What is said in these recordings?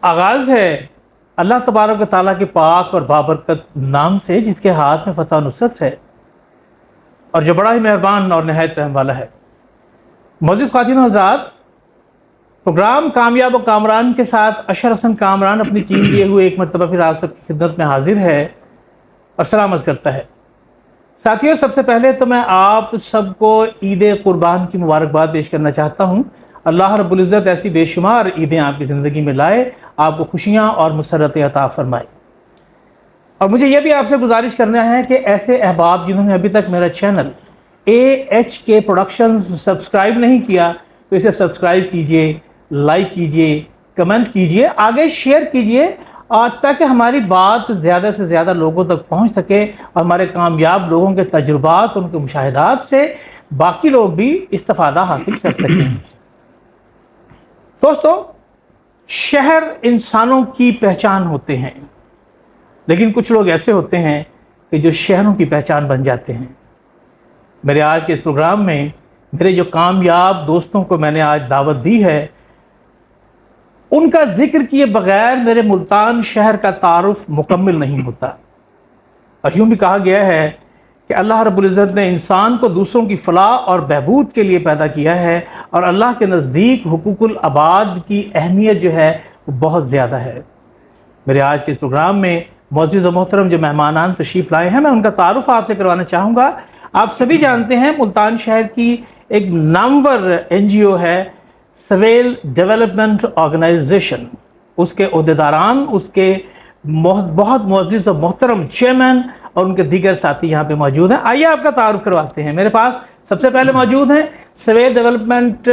آغاز ہے اللہ تبارک و تعالیٰ کے پاک اور بابرکت نام سے، جس کے ہاتھ میں فتح و نصرت ہے اور جو بڑا ہی مہربان اور نہایت رحم والا ہے۔ معزز خواتین و حضرات، پروگرام کامیاب و کامران کے ساتھ اشر حسن کامران اپنی ٹیم لیے ہوئے ایک مرتبہ پھر آپ سب کی خدمت میں حاضر ہے اور سلام عرض کرتا ہے۔ ساتھیوں، سب سے پہلے تو میں آپ سب کو عید قربان کی مبارکباد پیش کرنا چاہتا ہوں۔ اللہ رب العزت ایسی بے شمار عیدیں آپ کی زندگی میں لائے، آپ کو خوشیاں اور مسرت عطا فرمائے۔ اور مجھے یہ بھی آپ سے گزارش کرنا ہے کہ ایسے احباب جنہوں نے ابھی تک میرا چینل AHK پروڈکشنز سبسکرائب نہیں کیا تو اسے سبسکرائب کیجئے، لائک کیجئے، کمنٹ کیجئے، آگے شیئر کیجئے، اور تاکہ ہماری بات زیادہ سے زیادہ لوگوں تک پہنچ سکے اور ہمارے کامیاب لوگوں کے تجربات، ان کے مشاہدات سے باقی لوگ بھی استفادہ حاصل کر سکیں۔ دوستو، شہر انسانوں کی پہچان ہوتے ہیں، لیکن کچھ لوگ ایسے ہوتے ہیں کہ جو شہروں کی پہچان بن جاتے ہیں۔ میرے آج کے اس پروگرام میں میرے جو کامیاب دوستوں کو میں نے آج دعوت دی ہے، ان کا ذکر کیے بغیر میرے ملتان شہر کا تعارف مکمل نہیں ہوتا۔ اور یوں بھی کہا گیا ہے کہ اللہ رب العزت نے انسان کو دوسروں کی فلاح اور بہبود کے لیے پیدا کیا ہے، اور اللہ کے نزدیک حقوق العباد کی اہمیت جو ہے وہ بہت زیادہ ہے۔ میرے آج کے اس پروگرام میں معزز و محترم جو مہمانان تشریف لائے ہیں، میں ان کا تعارف آپ سے کروانا چاہوں گا۔ آپ سبھی جانتے ہیں ملتان شہر کی ایک نامور NGO ہے سویل ڈیولپمنٹ آرگنائزیشن، اس کے عہدیداران، اس کے بہت معزز و محترم چیئرمین اور ان کے دیگر ساتھی یہاں پہ موجود ہیں۔ آئیے آپ کا تعارف کرواتے ہیں۔ میرے پاس سب سے پہلے موجود ہیں سویل ڈیولپمنٹ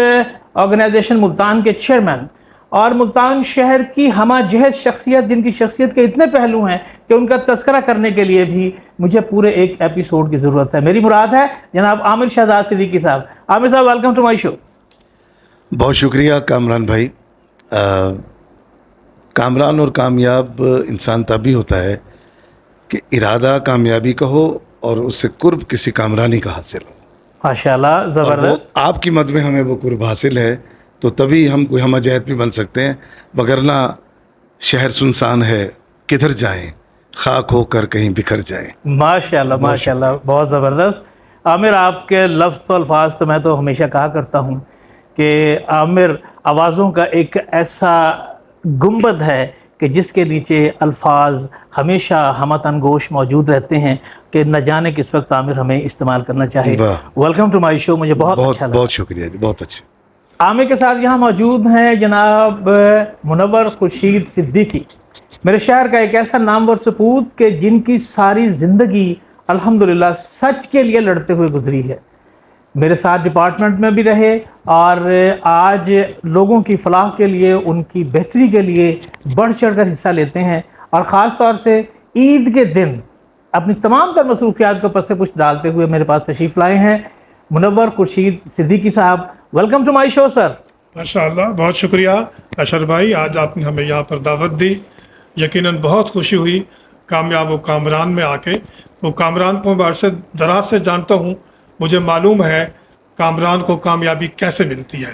آرگنائزیشن ملتان کے چیئرمین اور ملتان شہر کی ہمہ جہت شخصیت، جن کی شخصیت کے اتنے پہلو ہیں کہ ان کا تذکرہ کرنے کے لیے بھی مجھے پورے ایک ایپیسوڈ کی ضرورت ہے۔ میری مراد ہے جناب عامر شہزاد صدیقی صاحب۔ عامر صاحب، ویلکم ٹو مائی شو۔ بہت شکریہ کامران بھائی۔ کامران اور کامیاب انسان تبھی ہوتا ہے کہ ارادہ کامیابی کا ہو اور اس سے قرب کسی کامرانی کا حاصل ہو۔ ماشاءاللہ، اور وہ زبردست۔ آپ کی مد میں ہمیں وہ قرب حاصل ہے تو تبھی ہم کوئی ہمہ جہت بھی بن سکتے ہیں، وگرنہ شہر سنسان ہے، کدھر جائیں، خاک ہو کر کہیں بکھر جائیں۔ ماشاءاللہ ماشاءاللہ، بہت زبردست۔ عامر، آپ کے لفظ تو الفاظ تو میں تو ہمیشہ کہا کرتا ہوں کہ عامر آوازوں کا ایک ایسا گنبد ہے کہ جس کے نیچے الفاظ ہمیشہ ہمہ تنگوش موجود رہتے ہیں کہ نہ جانے کس وقت عامر ہمیں استعمال کرنا چاہے۔ ویلکم ٹو مائی شو، مجھے بہت اچھا لگا۔ بہت شکریہ جی، بہت اچھے۔ عامر کے ساتھ یہاں موجود ہیں جناب منور خورشید صدیقی، میرے شہر کا ایک ایسا نامور سپوت کہ جن کی ساری زندگی الحمدللہ سچ کے لیے لڑتے ہوئے گزری ہے۔ میرے ساتھ ڈپارٹمنٹ میں بھی رہے اور آج لوگوں کی فلاح کے لیے، ان کی بہتری کے لیے بڑھ چڑھ کر حصہ لیتے ہیں، اور خاص طور سے عید کے دن اپنی تمام تر مصروفیات کو پس سے پشت ڈالتے ہوئے میرے پاس تشریف لائے ہیں منور خورشید صدیقی صاحب۔ ویلکم ٹو مائی شو سر۔ ماشاءاللہ، بہت شکریہ اشر بھائی، آج آپ نے ہمیں یہاں پر دعوت دی۔ یقیناً بہت خوشی ہوئی کامیاب و کامران میں آ کے۔ وہ کامران کو میں عرصے دراز سے جانتا ہوں، مجھے معلوم ہے کامران کو کامیابی کیسے ملتی ہے۔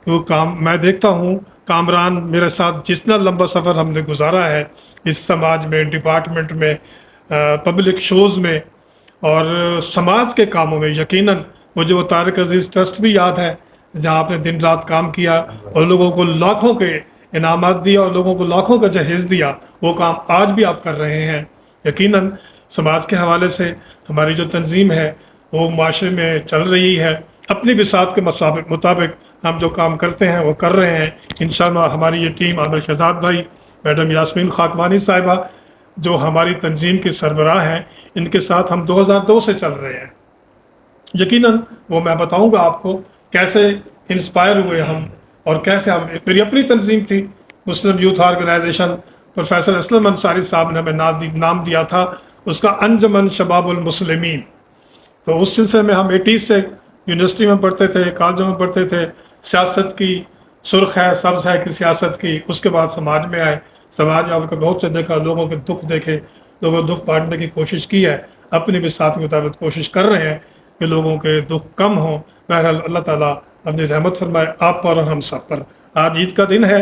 وہ میں دیکھتا ہوں کامران میرے ساتھ جتنا لمبا سفر ہم نے گزارا ہے اس سماج میں، ڈپارٹمنٹ میں، پبلک شوز میں اور سماج کے کاموں میں، یقیناً مجھے وہ طارق عزیز ٹرسٹ بھی یاد ہے جہاں آپ نے دن رات کام کیا اور لوگوں کو لاکھوں کے انعامات دیا اور لوگوں کو لاکھوں کا جہیز دیا۔ وہ کام آج بھی آپ کر رہے ہیں۔ یقیناً سماج کے حوالے سے ہماری جو تنظیم ہے وہ معاشرے میں چل رہی ہے، اپنی بساط کے مطابق ہم جو کام کرتے ہیں وہ کر رہے ہیں۔ انشاءاللہ ہماری یہ ٹیم عامر شہزاد بھائی، میڈم یاسمین خاکوانی صاحبہ جو ہماری تنظیم کے سربراہ ہیں، ان کے ساتھ ہم 2002 سے چل رہے ہیں۔ یقیناً وہ میں بتاؤں گا آپ کو کیسے انسپائر ہوئے ہم اور کیسے میری اپنی تنظیم تھی Muslim youth organisation, professor Aslam Ansari صاحب نے ہمیں نام دیا تھا اس کا انجمن شباب المسلمین۔ تو اس سلسلے میں ہم 80s سے یونیورسٹی میں پڑھتے تھے، کالجوں میں پڑھتے تھے، سیاست کی سرخ ہے سبز ہے کہ سیاست کی۔ اس کے بعد سماج میں آئے، سماج میں آپ کو بہت سے دیکھا، لوگوں کے دکھ دیکھے، لوگوں کو دکھ بانٹنے کی کوشش کی ہے، اپنی بھی ساتھ کے مطابق کوشش کر رہے ہیں کہ لوگوں کے دکھ کم ہوں۔ بہرحال اللہ تعالیٰ اپنی رحمت فرمائے آپ پر اور ہم سب پر۔ آج عید کا دن ہے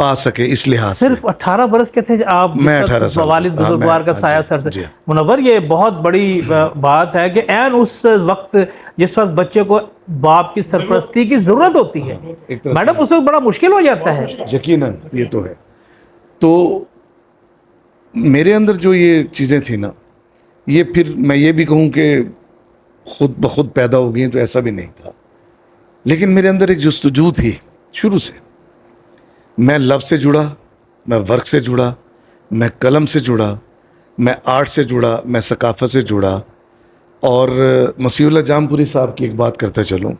پا سکے اس لحاظ سے. صرف 18 برس کے تھے آپ میں 18 سال والد ہاں، بزرگوار کا ہاں، سایہ جی، سر سے. جی. منور یہ بہت بڑی بات ہے کہ عین اس وقت جس وقت بچے کو باپ کی سرپرستی کی ضرورت ہوتی ہے ایک طرح میڈم اس وقت بڑا مشکل ہو جاتا ہے. یقیناً یہ تو ہے. تو میرے اندر جو یہ چیزیں تھیں نا، یہ پھر میں یہ بھی کہوں کہ خود بخود پیدا ہو گئی تو ایسا بھی نہیں تھا، لیکن میرے اندر ایک جستجو تھی شروع سے. میں لفظ سے جڑا، میں ورک سے جڑا، میں قلم سے جڑا، میں آرٹ سے جڑا، میں ثقافت سے جڑا. اور مسیح اللہ جام پوری صاحب کی ایک بات کرتے چلوں.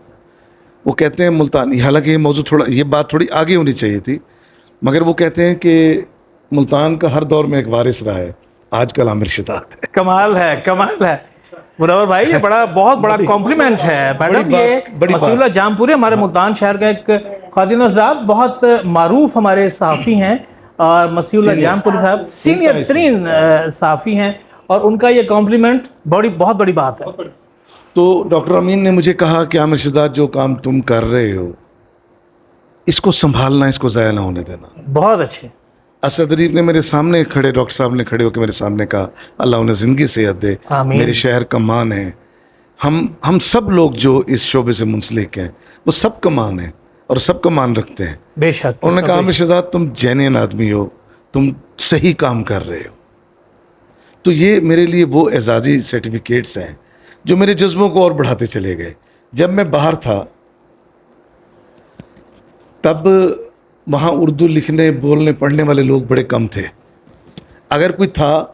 وہ کہتے ہیں ملتان، حالانکہ یہ موضوع یہ بات تھوڑی آگے ہونی چاہیے تھی، مگر وہ کہتے ہیں کہ ملتان کا ہر دور میں ایک وارث رہا ہے، آج کل عامر شہزاد ہے. کمال ہے، کمال ہے منور بھائی، یہ بہت بڑا کمپلیمنٹ ہے میڈم. یہ مسیح اللہ جام پوری ہمارے ملتان شہر کا ایک خادم حضرات بہت معروف ہمارے صحافی ہیں، اور مسیح اللہ جام پوری صاحب سینئر ترین صحافی ہیں، اور ان کا یہ کمپلیمنٹ بہت بڑی بات ہے. تو ڈاکٹر امین نے مجھے کہا کہ عامر شہزاد جو کام تم کر رہے ہو اس کو سنبھالنا، اس کو ضائع نہ ہونے دینا. بہت اچھے. اسد ریف نے میرے سامنے کھڑے، ڈاکٹر صاحب نے کھڑے ہو کے میرے سامنے کہا اللہ انہیں زندگی صحت دے، آمین. میرے شہر کا مان ہے. ہم سب لوگ جو اس شعبے سے منسلک ہیں وہ سب کا مان ہے اور سب کا مان رکھتے ہیں. بے شک. انہوں نے کہا عامر شہزاد تم جینین آدمی ہو، تم صحیح کام کر رہے ہو. تو یہ میرے لیے وہ اعزازی سرٹیفکیٹس ہیں جو میرے جذبوں کو اور بڑھاتے چلے گئے. جب میں باہر تھا تب وہاں اردو لکھنے بولنے پڑھنے والے لوگ بڑے کم تھے. اگر کوئی تھا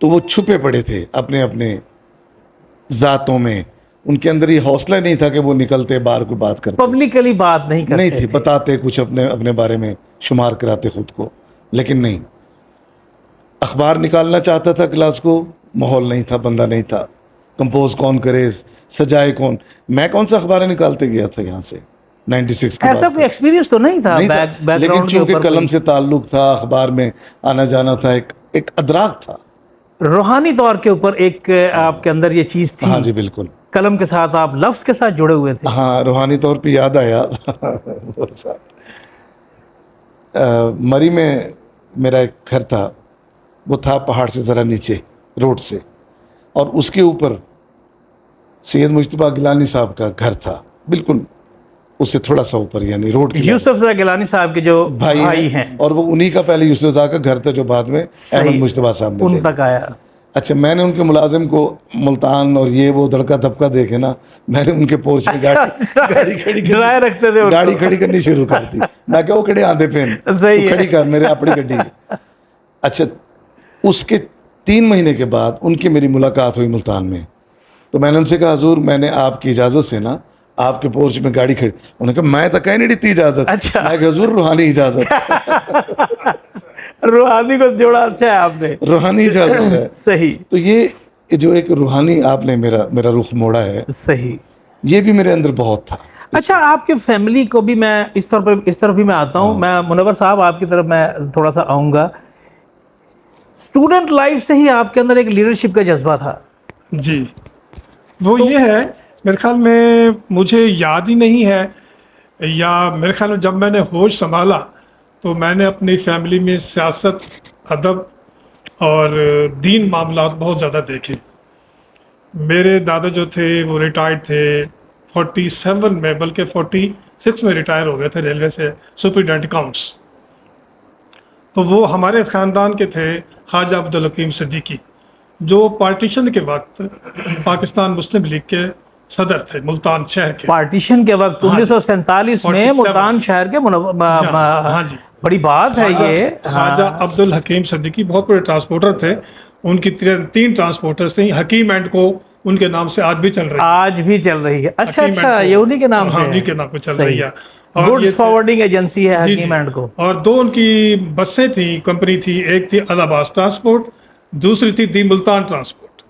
تو وہ چھپے پڑے تھے اپنے اپنے ذاتوں میں. ان کے اندر یہ حوصلہ نہیں تھا کہ وہ نکلتے باہر کو بات کرتے. پبلکلی بات نہیں کرتے نہیں تھی، تھے. بتاتے کچھ اپنے بارے میں، شمار کراتے خود کو، لیکن نہیں. اخبار نکالنا چاہتا تھا کلاس کو، ماحول نہیں تھا، بندہ نہیں تھا. کمپوز کون کرے، سجائے کون. میں کون سا اخباریں نکالتے گیا تھا یہاں سے 96 کے ایسا بعد. کوئی ایکسپیرینس تو نہیں تھا لیکن چونکہ قلم سے تعلق تھا، اخبار میں آنا جانا تھا، ایک ادراک تھا. روحانی طور کے اوپر ایک آپ کے اندر یہ چیز تھی. ہاں جی بالکل. قلم کے ساتھ آپ لفظ کے ساتھ جڑے ہوئے تھے. ہاں روحانی طور پہ یاد آیا مری میں میرا ایک گھر تھا، وہ تھا پہاڑ سے ذرا نیچے روڈ سے، اور اس کے اوپر سید مجتبیٰ گیلانی صاحب کا گھر تھا، بالکل اس سے تھوڑا سا اوپر، یعنی روڈ کے یوسف رضا گیلانی صاحب کے جو بھائی ہیں، اور وہ انہی کا پہلے یوسف رضا کا گھر تھا جو بعد میں احمد مجتبیٰ صاحب نے ان تک آیا. اچھا میں نے ان کے ملازم کو ملتان اور یہ وہ دڑکا دھپکا دیکھے نا، میں نے ان کے پورچ میں ڈرائے رکھتے تھے، گاڑی کھڑی کرنی شروع کر دی. میں کہ وہ کھڑے آندے پھر کھڑی کر، میرے اپنی گڈی. اچھا اس کے 3 مہینے کے بعد ان کی میری ملاقات ہوئی ملتان میں. تو میں نے ان سے کہا حضور میں نے آپ کی اجازت سے نا آپ کے پورچ میں گاڑی کھڑی. انہوں نے کہا میں تو کہیں نہیں دیتی اجازت. میں کہ حضور روحانی اجازت. روحانی کو جوڑا اچھا ہے آپ نے، روحانی اجازت ہے. صحیح. تو یہ جو ایک روحانی آپ نے میرا رخ موڑا ہے، صحیح، یہ بھی میرے اندر بہت تھا. اچھا آپ کی فیملی کو بھی میں اس طرف بھی میں آتا ہوں. میں منور صاحب آپ کی طرف میں تھوڑا سا آؤں گا. اسٹوڈنٹ لائف سے ہی آپ کے اندر ایک لیڈرشپ کا جذبہ تھا. جی وہ یہ ہے، میرے خیال میں مجھے یاد ہی نہیں ہے، یا میرے خیال میں جب میں نے ہوش سنبھالا تو میں نے اپنی فیملی میں سیاست، ادب اور دین معاملات بہت زیادہ دیکھے. میرے دادا جو تھے وہ ریٹائرڈ تھے 47 میں، بلکہ 46 میں ریٹائر ہو گئے تھے ریلوے سے، سپرنٹینڈنٹ اکاؤنٹس. تو وہ ہمارے خاندان کے تھے خواجہ عبدالحکیم صدیقی، جو پارٹیشن کے وقت پاکستان مسلم لیگ کے صدر تھے ملتان شہر کے. پارٹیشن کے وقت 1947 میں ملتان شہر کے ہاں جی بڑی بات ہے یہ. خواجہ عبدالحکیم صدیقی بہت بڑے ٹرانسپورٹر تھے. ان کی 3 ٹرانسپورٹرز تھیں. حکیم اینڈ کو ان کے نام سے آج بھی چل رہی ہے. آج بھی چل رہی ہے. اچھا یہ انہی کے نام سے؟ ہاں انہی کے نام پہ چل رہی ہے. گڈ فارورڈنگ ایجنسی ہے حکیم اینڈ کو. اور 2 ان کی بسیں تھیں، کمپنی تھی. ایک تھی الہ آباد ٹرانسپورٹ، دوسری تھی دی ملتان ٹرانسپورٹ.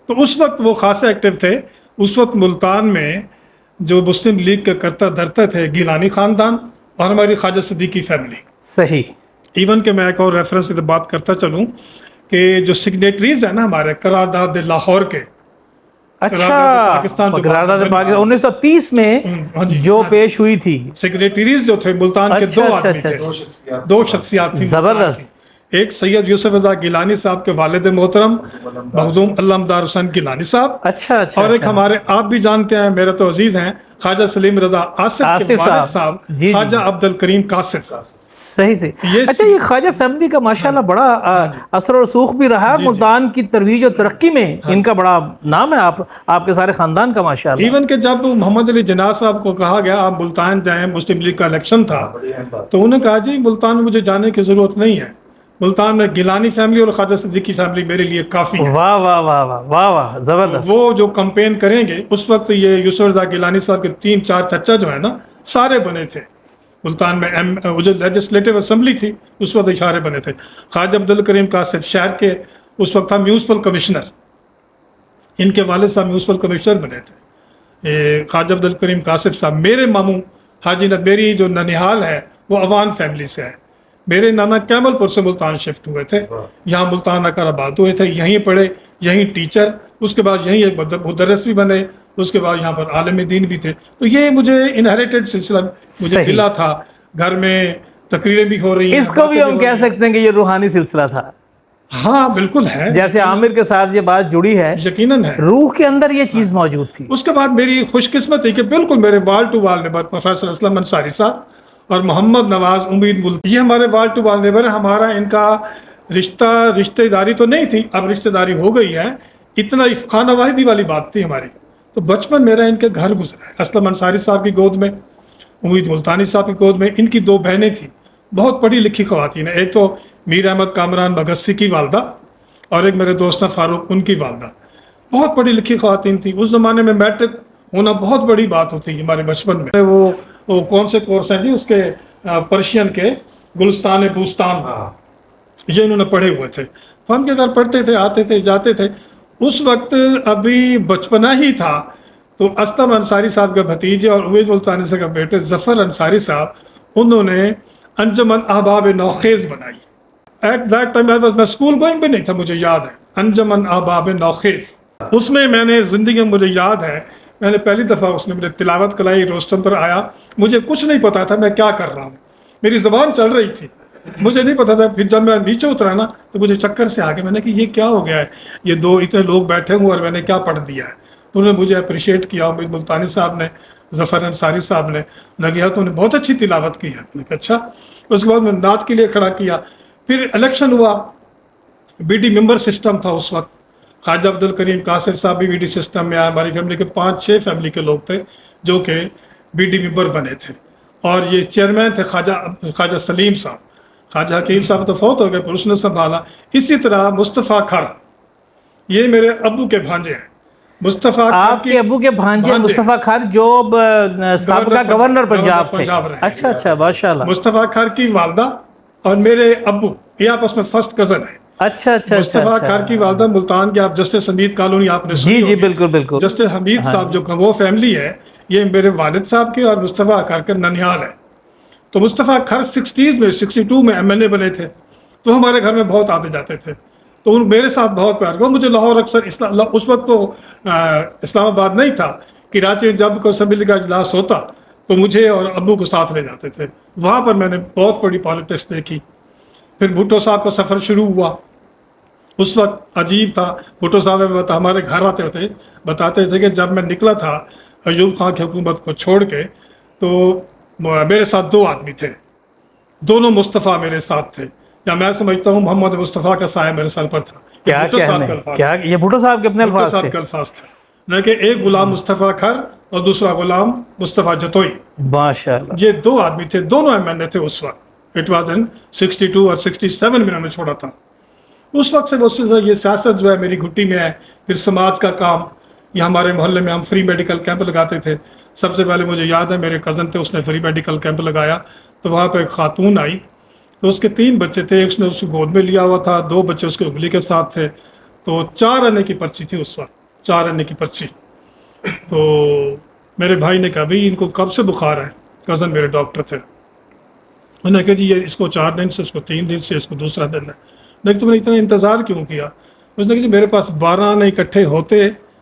تو اس وقت وہ خاصے ایکٹیو تھے. اس وقت ملتان میں جو مسلم لیگ کا کرتا دھرتا تھے گیلانی خاندان اور ہماری خواجہ صدیقی فیملی. صحیح. ایون کہ میں ایک اور ریفرنس سے بات کرتا چلوں کہ جو سگنیٹریز ہیں نا ہمارے قرارداد لاہور کے، اچھا پاکستان جو قرارداد بنی- پاکستان 1930 میں ہاں جی، جو ہاں۔ پیش ہوئی تھی. سیکریٹریز جو تھے ملتان کے اچھا، دو اچھا، آدمی اچھا، تھے، اچھا. دو شخصیات تھیں ملتان زبردست. کی. ایک سید یوسف رضا گیلانی صاحب کے والد محترم مخدوم علمدار حسین گیلانی صاحب، اچھا اچھا اور ایک اچھا. ہمارے آپ بھی جانتے ہیں، میرے تو عزیز ہیں، خواجہ سلیم رضا آصف کے آصف والد صاحب. صاحب جی، خواجہ جی. عبد الکریم قاصف. صحیح سے. یہ اچھا یہ خواجہ فیملی کا ماشاءاللہ بڑا اثر و رسوخ بھی رہا ہے جی، جی. ملتان کی ترویج اور ترقی میں. ان کا بڑا نام ہے آپ کے سارے خاندان کا ماشاءاللہ. ایون کہ جب محمد علی جناح صاحب کو کہا گیا آپ ملتان جائیں، مسلم لیگ کا الیکشن تھا، تو انہوں نے کہا جی ملتان میں مجھے جانے کی ضرورت نہیں ہے، ملتان میں گیلانی فیملی اور خواجہ صدیقی فیملی میرے لیے کافی ہے. واہ واہ واہ واہ واہ واہ زبردست. وہ جو کمپین کریں گے اس وقت یہ یوسف رضا گیلانی صاحب کے 3-4 چچا جو ہے نا سارے بنے تھے ملتان میں. وہ جو لیجسلیٹو اسمبلی تھی اس وقت اشارے بنے تھے. خواجہ عبد الکریم قاصف شہر کے اس وقت تھا میونسپل کمشنر، ان کے والد صاحب میونسپل کمشنر بنے تھے. خواجہ عبد الکریم قاصف صاحب میرے ماموں حاجی میری جو ننیحال ہے وہ عوان فیملی سے ہے. میرے نانا کیمل پور سے ملتان شفٹ ہوئے تھے، یہاں ملتان آ کر آباد ہوئے تھے، یہیں پڑھے، یہیں ٹیچر، اس کے بعد یہیں ایک مدرس بھی بنے، اس کے بعد یہاں پر عالم دین بھی تھے. تو یہ مجھے انہیریٹڈ سلسلہ مجھے صحیح. ملا تھا. گھر میں تقریریں بھی ہو رہی ہیں، اس کو بھی باتیں ہم ہو کہہ رہی ہیں. سکتے ہیں کہ یہ روحانی سلسلہ تھا. ہاں بالکل ہے، جیسے عامر کے ساتھ یہ بات جڑی ہے، یقیناً ہے. روح کے اندر یہ چیز موجود تھی. اس کے بعد میری خوش قسمتی کہ بالکل میرے وال ٹو وال نیبر پروفیسر اسلم انصاری صاحب اور محمد نواز امید ملک، یہ ہمارے وال ٹو وال نیبر ہے. ہمارا ان کا رشتہ داری تو نہیں تھی، اب رشتہ داری ہو گئی ہے. اتنا خانہ واحدی والی بات تھی ہماری. تو بچپن میرا ان کے گھر گزرا ہے، اسلم انصاری صاحب کی گود میں، امید ملتانی صاحب کی گود میں. ان کی 2 بہنیں تھیں، بہت پڑھی لکھی خواتین ہیں. ایک تو میر احمد کامران بگسی کی والدہ اور ایک میرے دوست فاروق ان کی والدہ، بہت پڑھی لکھی خواتین تھیں. اس زمانے میں میٹرک ہونا بہت بڑی بات ہوتی ہے ہمارے بچپن میں. وہ کون سے کورس ہیں جی اس کے، پرشین کے گلستان بوستان، یہ انہوں نے پڑھے ہوئے تھے. ہم کے گھر پڑھتے تھے، آتے تھے، جاتے تھے. اس وقت ابھی بچپنا ہی تھا تو اسلم انصاری صاحب کے بھتیجے اور امید ملتانی صاحب کے بیٹے ظفر انصاری صاحب، انہوں نے انجمن احباب نوخیز بنائی. ایٹ دیٹ ٹائم میں اسکول گوئنگ بھی نہیں تھا، مجھے یاد ہے انجمن احباب نوخیز. اس میں میں نے زندگی میں مجھے یاد ہے میں نے پہلی دفعہ اس نے مجھے تلاوت کرائی، روشن پر آیا. مجھے کچھ نہیں پتا تھا میں کیا کر رہا ہوں، میری زبان چل رہی تھی، مجھے نہیں پتا تھا. پھر جب میں نیچے اترا نا تو مجھے چکر سے آ گیا. میں نے کہ یہ کیا ہو گیا ہے، یہ 2 اتنے لوگ بیٹھے ہوئے اور میں نے کیا پڑھ دیا ہے. انہوں نے مجھے اپریشیٹ کیا، امید ملتانی صاحب نے، ظفر انصاری صاحب نے، لگیا تو انہوں نے بہت اچھی تلاوت کی ہے. میں نے کہا اچھا. اس کے بعد میں نعت کے لیے کھڑا کیا. پھر الیکشن ہوا، بی ڈی ممبر سسٹم تھا اس وقت. خواجہ عبد الکریم قاصف صاحب بھی بی ڈی سسٹم میں آئے. ہماری فیملی کے 5-6 فیملی کے لوگ تھے جو کہ بی ڈی ممبر بنے تھے. اور یہ چیئرمین تھے خواجہ سلیم صاحب. خواجہ حکیم صاحب تو فوت ہو گئے پر اس نے سنبھالا. اسی طرح مصطفیٰ کھر، یہ میرے ابو کے بھانجے ہیں. مصطفیٰ آپ کے ابو کے بھانجے مصطفیٰ کھر جو سابقہ گورنر پنجاب تھے. اچھا اچھا ماشاءاللہ. مصطفیٰ کھر کی والدہ اور میرے ابو یہ آپس میں فرسٹ کزن ہے. اچھا اچھا. مصطفیٰ کھر کی والدہ ملتان کے، آپ جسٹس حمید کالونی آپ نے سنی جی جی ہوگی. بالکل بالکل. جسٹس حمید صاحب جو وہ فیملی ہے، یہ میرے والد صاحب کی اور مصطفیٰ کھر کے ننیال ہے. تو مصطفیٰ کھر 60s میں 62 میں ایم این اے بنے تھے تو ہمارے گھر میں بہت آتے جاتے تھے. تو میرے ساتھ بہت پیار کرو. مجھے لاہور اکثر اس وقت تو اسلام آباد نہیں تھا، کراچی میں جب کوئی اسمبلی کا اجلاس ہوتا تو مجھے اور ابو کو ساتھ لے جاتے تھے. وہاں پر میں نے بہت بڑی پالیٹکس دیکھی. پھر بھٹو صاحب کا سفر شروع ہوا. اس وقت عجیب تھا. بھٹو صاحب ہمارے گھر آتے تھے، بتاتے تھے کہ جب میں نکلا تھا ایوب خان کی حکومت کو چھوڑ کے تو میرے ساتھ 2 آدمی تھے، دونوں مصطفیٰ میرے ساتھ تھے. یا میں سمجھتا ہوں محمد مصطفیٰ کا سایہ میرے سر پر تھا. کیا یہ بھٹو صاحب کے اپنے الفاظ تھے نہ کہ ایک غلام مصطفیٰ کھر اور دوسرا غلام مصطفیٰ جتوئی. ماشاءاللہ. یہ 2 آدمی تھے، دونوں ایم این اے تھے اس وقت. اٹ واز ان 62 اور 67 میں انہوں نے چھوڑا تھا. اس وقت سے یہ سیاست جو ہے میری گھٹی میں ہے. پھر سماج کا کام، یہ ہمارے محلے میں ہم فری میڈیکل کیمپ لگاتے تھے. سب سے پہلے مجھے یاد ہے میرے کزن تھے، اس نے فری میڈیکل کیمپ لگایا. تو وہاں پہ ایک خاتون آئی تو اس کے 3 بچے تھے. ایک نے اس کو گود میں لیا ہوا تھا، 2 بچے اس کے انگلی کے ساتھ تھے. تو 4 آنے کی پرچی تھی اس وقت، 4 آنے کی پرچی. تو میرے بھائی نے کہا بھائی ان کو کب سے بخار ہے، کزن میرے ڈاکٹر تھے. انہوں نے کہا جی یہ اس کو 4 دن سے، اس کو 3 دن سے، اس کو دوسرا دن ہے. لیکن تم نے اتنا انتظار کیوں کیا؟ اس نے کہا جی میرے پاس 12 آنے اکٹھے ہوتے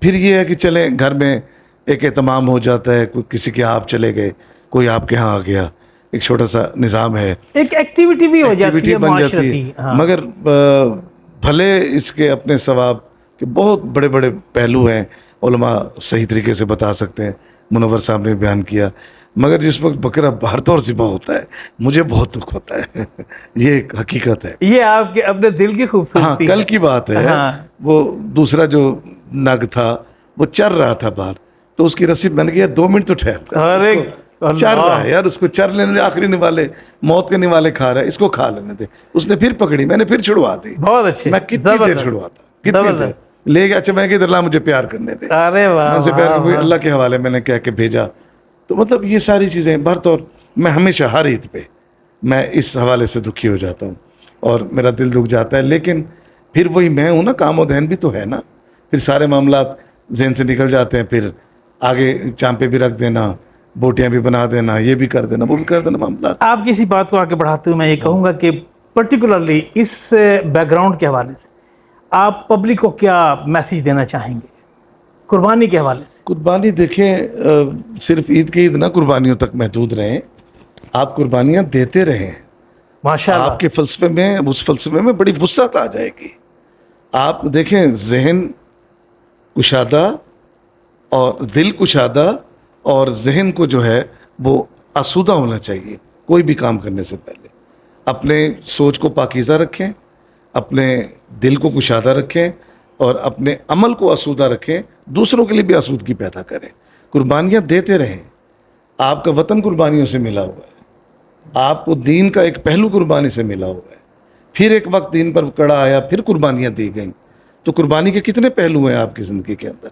پھر یہ ہے کہ چلیں گھر میں ایک اہتمام ہو جاتا ہے, کوئی کسی کے یہاں آپ چلے گئے, کوئی آپ کے ہاں آ گیا, ایک چھوٹا سا نظام ہے, ایک ایکٹیویٹی بھی ہو جاتی ایکٹیویٹی ہے بن جاتی معاشرتی. ہے. ہاں مگر بھلے اس کے اپنے ثواب کے بہت بڑے بڑے پہلو ہیں, علماء صحیح طریقے سے بتا سکتے ہیں, منور صاحب نے بیان کیا. مگر جس وقت بکرا باہر طور ذبح ہوتا ہے مجھے بہت دکھ ہوتا ہے. یہ ایک حقیقت ہے. یہ آپ کے اپنے دل کی ہاں خوبصورتی کل ہے. کی بات ہے, ہاں وہ دوسرا جو نگ تھا وہ چر رہا تھا باہر, تو اس کی رسی بن گیا, 2 منٹ تو ٹھہرتا ہے, اس ارے کو چر رہا ہے اللہ یار, اس کو چر لینے دے, آخری نوالے موت کے نوالے کھا رہا ہے, اس کو کھا لینے دے. اس نے پھر پکڑی, میں نے پھر چھڑوا دی. بہت اچھے, میں کتنی دیر زبردست چھڑواتا, کتنی دیر زبردست. لے گیا. اچھا میں کہ اللہ مجھے پیار کرنے دے, ارے میں واہ ان سے پیار واہ کوئی واہ. اللہ کے حوالے میں نے کہہ کے بھیجا. تو مطلب یہ ساری چیزیں برطور میں ہمیشہ ہر عید پہ میں اس حوالے سے دکھی ہو جاتا ہوں اور میرا دل رک جاتا ہے. لیکن پھر وہی میں ہوں نا, کام و دھین بھی تو ہے نا, پھر سارے معاملات ذہن سے نکل جاتے ہیں. پھر آگے چانپے بھی رکھ دینا, بوٹیاں بھی بنا دینا, یہ بھی کر دینا, وہ بھی کر دینا معاملات. آپ کسی بات کو آگے بڑھاتے ہوئے میں یہ کہوں گا کہ پرٹیکولرلی اس بیک گراؤنڈ کے حوالے سے آپ پبلک کو کیا میسیج دینا چاہیں گے قربانی کے حوالے سے؟ قربانی دیکھیں, صرف عید کے عید نہ قربانیوں تک محدود رہیں, آپ قربانیاں دیتے رہیں. ماشاء آپ اللہ. کے فلسفے میں, اس فلسفے میں بڑی وسعت آ جائے گی. آپ دیکھیں ذہن کشادہ اور دل کشادہ اور ذہن کو جو ہے وہ آسودہ ہونا چاہیے کوئی بھی کام کرنے سے پہلے. اپنے سوچ کو پاکیزہ رکھیں, اپنے دل کو کشادہ رکھیں اور اپنے عمل کو آسودہ رکھیں, دوسروں کے لیے بھی آسودگی پیدا کریں. قربانیاں دیتے رہیں. آپ کا وطن قربانیوں سے ملا ہوا ہے, آپ کو دین کا ایک پہلو قربانی سے ملا ہوا ہے. پھر ایک وقت دین پر کڑا آیا, پھر قربانیاں دی گئیں. تو قربانی کے کتنے پہلو ہیں آپ کی زندگی کے اندر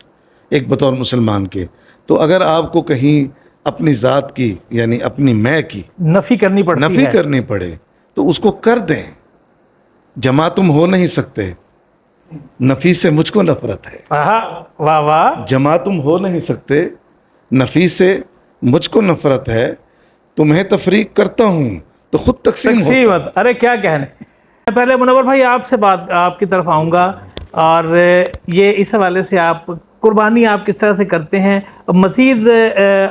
ایک بطور مسلمان کے. تو اگر آپ کو کہیں اپنی ذات کی یعنی اپنی میں کی نفی کرنی پڑتی نفی ہے. کرنی پڑے تو اس کو کر دیں. جمع تم ہو نہیں سکتے, نفی سے مجھ کو نفرت ہے. واہ واہ. جمع تم ہو نہیں سکتے, نفی سے مجھ کو نفرت ہے. تمہیں تفریق کرتا ہوں تو خود تقسیم ہوتا. ارے کیا کہنے. پہلے منور بھائی آپ سے بات آپ کی طرف آؤں گا, اور یہ اس حوالے سے آپ قربانی آپ کس طرح سے کرتے ہیں, مزید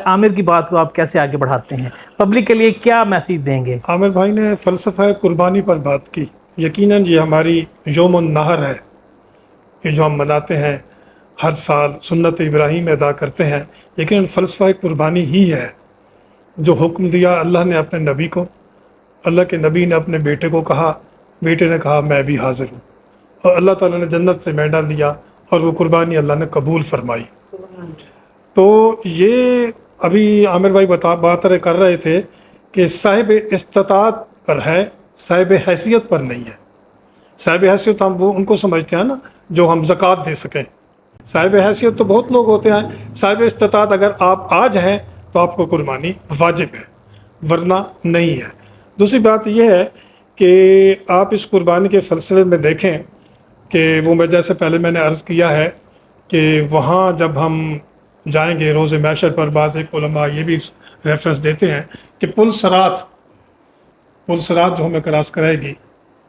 عامر کی بات کو آپ کیسے آگے بڑھاتے ہیں, پبلک کے لیے کیا میسیج دیں گے؟ عامر بھائی نے فلسفہ قربانی پر بات کی. یقیناً یہ ہماری یوم النحر ہے, یہ جو ہم مناتے ہیں ہر سال, سنت ابراہیم ادا کرتے ہیں. لیکن فلسفہ قربانی ہی ہے جو حکم دیا اللہ نے اپنے نبی کو. اللہ کے نبی نے اپنے بیٹے کو کہا, بیٹے نے کہا میں بھی حاضر ہوں, اور اللہ تعالیٰ نے جنت سے مینڈا دیا اور وہ قربانی اللہ نے قبول فرمائی. تو یہ ابھی عامر بھائی بات کر رہے تھے کہ صاحب استطاعت پر ہے, صاحب حیثیت پر نہیں ہے. صاحب حیثیت ہم وہ ان کو سمجھتے ہیں نا جو ہم زکوٰۃ دے سکیں. صاحب حیثیت تو بہت لوگ ہوتے ہیں. صاحب استطاعت اگر آپ آج ہیں تو آپ کو قربانی واجب ہے, ورنہ نہیں ہے. دوسری بات یہ ہے کہ آپ اس قربانی کے فلسفے میں دیکھیں کہ وہ میں جیسے پہلے میں نے عرض کیا ہے کہ وہاں جب ہم جائیں گے روز محشر پر, بعض ایک علماء یہ بھی ریفرنس دیتے ہیں کہ پل صراط جو ہمیں کراس کرائے گی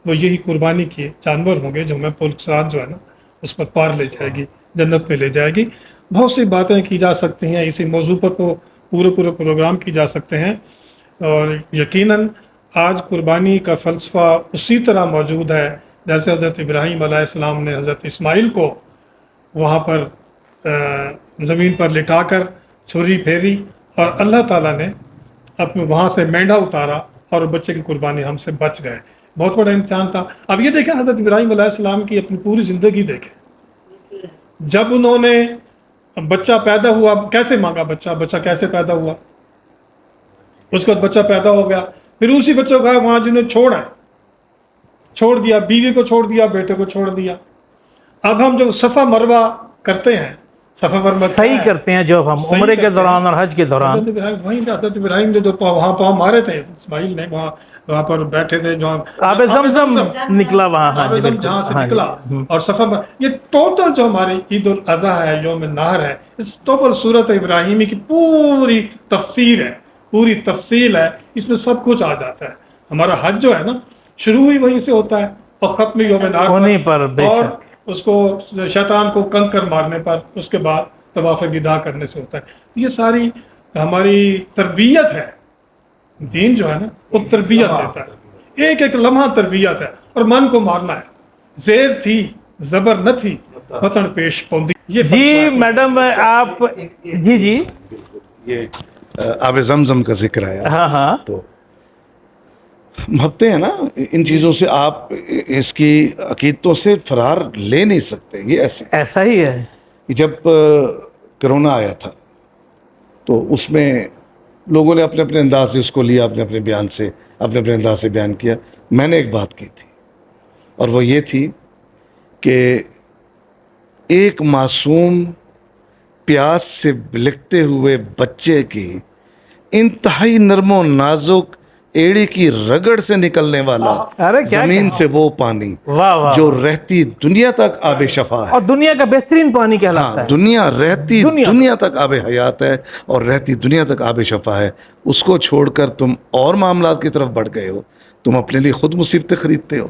وہ یہی قربانی کے جانور ہوں گے جو ہمیں پل صراط جو ہے نا اس پر پار لے جائے گی, جنت میں لے جائے گی. بہت سی باتیں کی جا سکتی ہیں اسی موضوع پر, تو پورے پروگرام کی جا سکتے ہیں. اور یقیناً آج قربانی کا فلسفہ اسی طرح موجود ہے جیسے حضرت ابراہیم علیہ السلام نے حضرت اسماعیل کو وہاں پر زمین پر لٹا کر چھری پھیری اور اللہ تعالیٰ نے اپنے وہاں سے مینڈا اتارا اور بچے کی قربانی ہم سے بچ گئے. بہت بڑا امتحان تھا. اب یہ دیکھیں حضرت ابراہیم علیہ السلام کی اپنی پوری زندگی دیکھیں. جب انہوں نے بچہ پیدا ہوا, کیسے مانگا بچہ کیسے پیدا ہوا, اس کے بعد بچہ پیدا ہو گیا, پھر اسی بچوں کو وہاں جنہیں چھوڑ دیا, بیوی کو چھوڑ دیا, بیٹے کو چھوڑ دیا. اب ہم جب صفا مروہ کرتے ہیں, صفا مروہ صحیح کرتے ہیں جب ہم عمرے کے دوران اور حج کے دوران, حضرت ابراہیم جو وہاں پاؤں مارے تھے اسماعیل نے, وہاں پر بیٹھے تھے جہاں آب زمزم نکلا وہاں, آب زمزم جہاں سے نکلا, اور صفا یہ ٹوٹل جو ہماری عید الاضحیٰ ہے, یوم النحر ہے, اس ٹوٹل صورت ابراہیمی کی پوری تفسیر ہے, پوری تفصیل ہے, اس میں سب کچھ آ جاتا ہے. ہمارا حج جو ہے نا شروع ہی وہیں سے ہوتا ہے اور ختم یوم النحر پر. اور اس کو شیطان کو کنکر مارنے پر اس کے بعد طواف وداع کرنے سے ہوتا ہے. یہ ساری ہماری تربیت ہے. دین جو ہے نا وہ تربیت دیتا ہے, ایک ایک لمحہ تربیت ہے, اور من کو مارنا ہے. زیر تھی زبر نہ تھی وطن پیش پوندی. یہ جی میڈم آپ جی یہ آب زمزم کا ذکر آیا. ہاں ہاں تو بھگتے ہیں نا ان چیزوں سے, آپ اس کی عقیدتوں سے فرار لے نہیں سکتے. یہ ایسا ہی ہے. جب کرونا آیا تھا تو اس میں لوگوں نے اپنے اپنے انداز سے اس کو لیا, اپنے اپنے بیان سے اپنے اپنے انداز سے بیان کیا. میں نے ایک بات کی تھی اور وہ یہ تھی کہ ایک معصوم پیاس سے بلکتے ہوئے بچے کی انتہائی نرم و نازک ایڑی کی رگڑ سے نکلنے والا ارے کیا زمین سے وہ پانی واہ واہ جو رہتی دنیا تک آب شفا ہے. اور دنیا کا بہترین پانی کہلاتا ہاں, ہے. دنیا رہتی دنیا دنیا تک آب حیات ہے اور رہتی دنیا تک آب شفا ہے. اس کو چھوڑ کر تم اور معاملات کی طرف بڑھ گئے ہو. تم اپنے لیے خود مصیبتیں خریدتے ہو.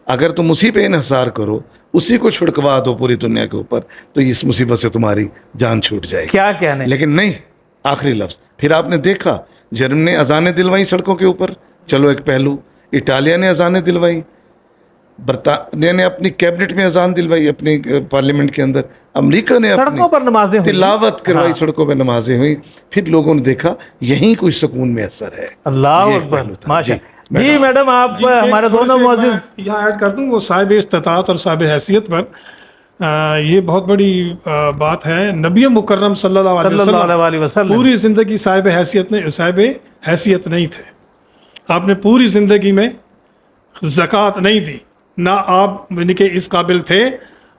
اگر تم اسی پہ انحصار کرو, اسی کو چھڑکوا دو پوری دنیا کے اوپر, تو اس مصیبت سے تمہاری جان چھوٹ جائے گی. کیا کہنے. لیکن نہیں, آخری لفظ. پھر آپ نے دیکھا جرمنی نے اذانیں دلوائی سڑکوں کے اوپر, چلو ایک پہلو. اٹالیا نے اذانیں دلوائی, برطانیہ نے اپنی کیبنٹ میں اذان دلوائی اپنی پارلیمنٹ کے اندر, امریکہ نے اپنی سڑکوں پر نمازیں ہوئی. تلاوت کروائی, سڑکوں پہ نمازیں ہوئی. پھر لوگوں نے دیکھا یہیں کوئی سکون میسر ہے. اللہ یہ ایک اکبر پہلو تھا. ماشاء. جی جی میڈم آپ ہمارے دونوں معزز یہاں ایڈ کر دوں, وہ صاحب استطاعت اور صاحب حیثیت پر یہ بہت بڑی بات ہے. نبی مکرم صلی اللہ علیہ وسلم پوری زندگی صاحب حیثیت نہیں تھے. آپ نے پوری زندگی میں زکوٰۃ نہیں دی, نہ آپ یعنی کہ اس قابل تھے.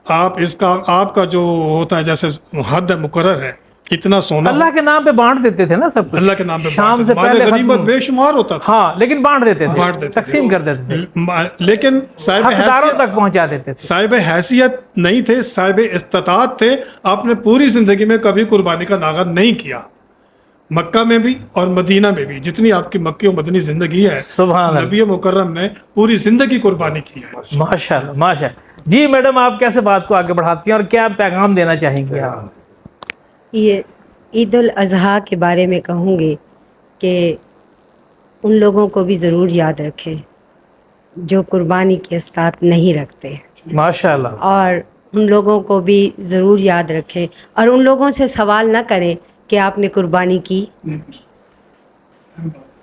آپ کا جو ہوتا ہے جیسے حد مقرر ہے, اتنا سونا اللہ کے نام پہ بانٹ دیتے تھے نا سب کچھ. اللہ کے نام پہ شام سے پہلے غنیمت بے شمار ہوتا تھا. ہاں لیکن بانٹ دیتے تھے, تقسیم کر دیتے تھے, لیکن حقداروں تک پہنچا دیتے تھے. صاحب حیثیت نہیں تھے, صاحب استطاعت تھے. آپ نے پوری زندگی میں کبھی قربانی کا ناغہ نہیں کیا. مکہ میں بھی اور مدینہ میں بھی جتنی آپ کی مکی و مدنی زندگی ہے, سبحان اللہ, نبی مکرم نے پوری زندگی قربانی کی ہے. ماشاءاللہ ماشاءاللہ. جی میڈم آپ کیسے بات کو آگے بڑھاتی ہیں اور کیا پیغام دینا چاہیں گے آپ؟ یہ عید الاضحیٰ کے بارے میں کہوں گی کہ ان لوگوں کو بھی ضرور یاد رکھیں جو قربانی کی استطاعت نہیں رکھتے, ماشاءاللہ. اور ان لوگوں کو بھی ضرور یاد رکھیں اور ان لوگوں سے سوال نہ کریں کہ آپ نے قربانی کی,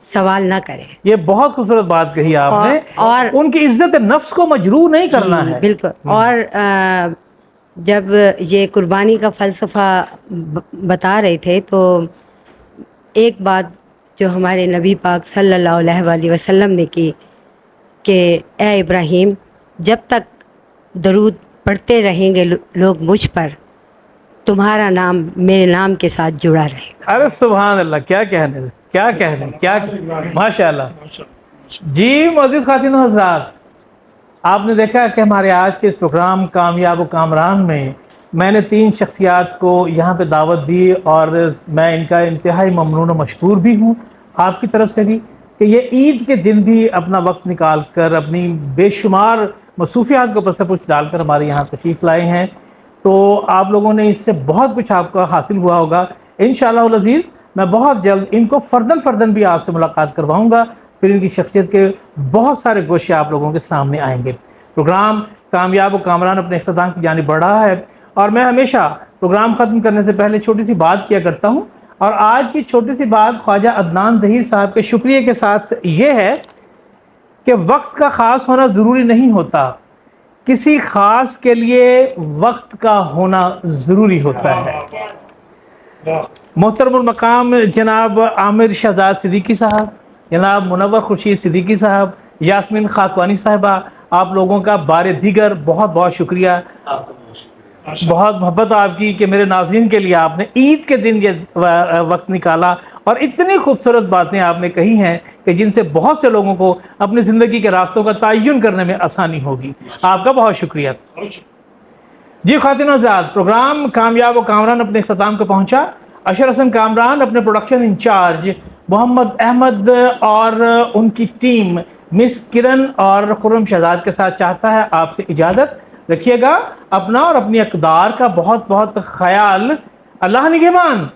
سوال نہ کریں. یہ بہت خوبصورت بات کہی آپ نے, اور ان کی عزت نفس کو مجروح نہیں کرنا ہے. بالکل. اور جب یہ قربانی کا فلسفہ بتا رہے تھے تو ایک بات جو ہمارے نبی پاک صلی اللہ علیہ وسلم نے کی کہ اے ابراہیم, جب تک درود پڑھتے رہیں گے لوگ مجھ پر, تمہارا نام میرے نام کے ساتھ جڑا رہے گا. ارے سبحان اللہ, کیا کہنے, کیا کہنے, کیا ماشاءاللہ. جی معزز خواتین و حضرات, آپ نے دیکھا کہ ہمارے آج کے اس پروگرام کامیاب و کامران میں نے 3 شخصیات کو یہاں پہ دعوت دی, اور میں ان کا انتہائی ممنون و مشکور بھی ہوں آپ کی طرف سے بھی, کہ یہ عید کے دن بھی اپنا وقت نکال کر اپنی بے شمار مصروفیات کو پس پش ڈال کر ہمارے یہاں تشریف لائے ہیں. تو آپ لوگوں نے اس سے بہت کچھ آپ کا حاصل ہوا ہوگا. انشاءاللہ العزیز میں بہت جلد ان کو فردن بھی آپ سے ملاقات کرواؤں گا, پھر ان کی شخصیت کے بہت سارے گوشے آپ لوگوں کے سامنے آئیں گے. پروگرام کامیاب و کامران اپنے اختتام کی جانب بڑھ رہا ہے, اور میں ہمیشہ پروگرام ختم کرنے سے پہلے چھوٹی سی بات کیا کرتا ہوں, اور آج کی چھوٹی سی بات خواجہ عدنان ظہیر صاحب کے شکریہ کے ساتھ یہ ہے کہ وقت کا خاص ہونا ضروری نہیں ہوتا, کسی خاص کے لیے وقت کا ہونا ضروری ہوتا ہے. محترم المقام جناب عامر شہزاد صدیقی صاحب, جناب منور خورشید صدیقی صاحب, یاسمین خاکوانی صاحبہ, آپ لوگوں کا بار دیگر بہت بہت شکریہ. بہت محبت آپ کی کہ میرے ناظرین کے لیے آپ نے عید کے دن یہ وقت نکالا, اور اتنی خوبصورت باتیں آپ نے کہی ہیں کہ جن سے بہت سے لوگوں کو اپنی زندگی کے راستوں کا تعین کرنے میں آسانی ہوگی. آپ کا بہت شکریہ. جی خواتین و حضرات, پروگرام کامیاب و کامران اپنے اختتام کو پہنچا. اشر حسن کامران اپنے پروڈکشن انچارج محمد احمد اور ان کی ٹیم مس کرن اور خرم شہزاد کے ساتھ چاہتا ہے آپ سے اجازت. رکھیے گا اپنا اور اپنی اقدار کا بہت بہت خیال. اللہ نگہبان.